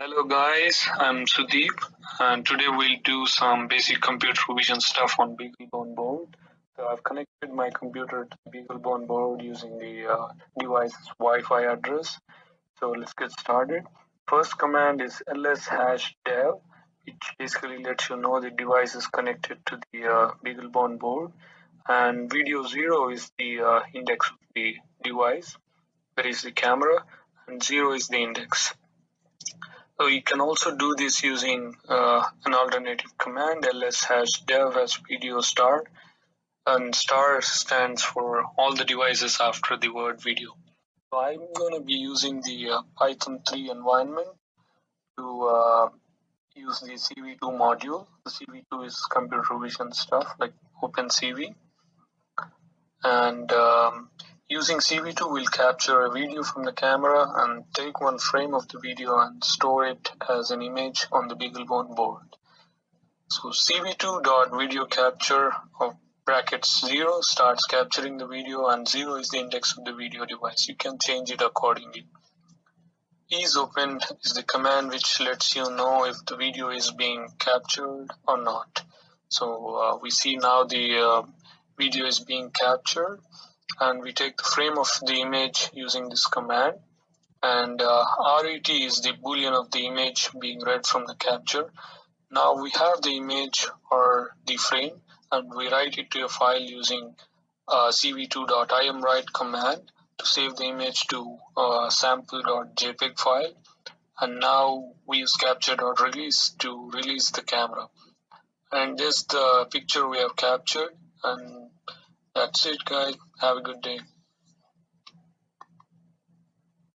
Hello guys, I'm Sudeep and today we'll do some basic computer vision stuff on BeagleBone board. So I've connected my computer to BeagleBone board using the device's Wi-Fi address. So let's get started. First command is ls-dev, which basically lets you know the device is connected to the BeagleBone board. And video 0 is the index of the device, that is the camera, and 0 is the index. So you can also do this using an alternative command, ls-dev as video start, and star stands for all the devices after the word video. So I'm going to be using the Python 3 environment to use the CV2 module. The CV2 is computer vision stuff like OpenCV, and using CV2 will capture a video from the camera and take one frame of the video and store it as an image on the BeagleBone board. So CV2.video capture of brackets 0 starts capturing the video and 0 is the index of the video device. You can change it accordingly. isOpened is the command which lets you know if the video is being captured or not. So we see now the video is being captured, and we take the frame of the image using this command, and RET is the boolean of the image being read from the capture. Now we have the image or the frame, and we write it to a file using cv2.imwrite command to save the image to sample.jpeg file, and now we use capture.release to release the camera. And this is the picture we have captured, and that's it guys. Have a good day.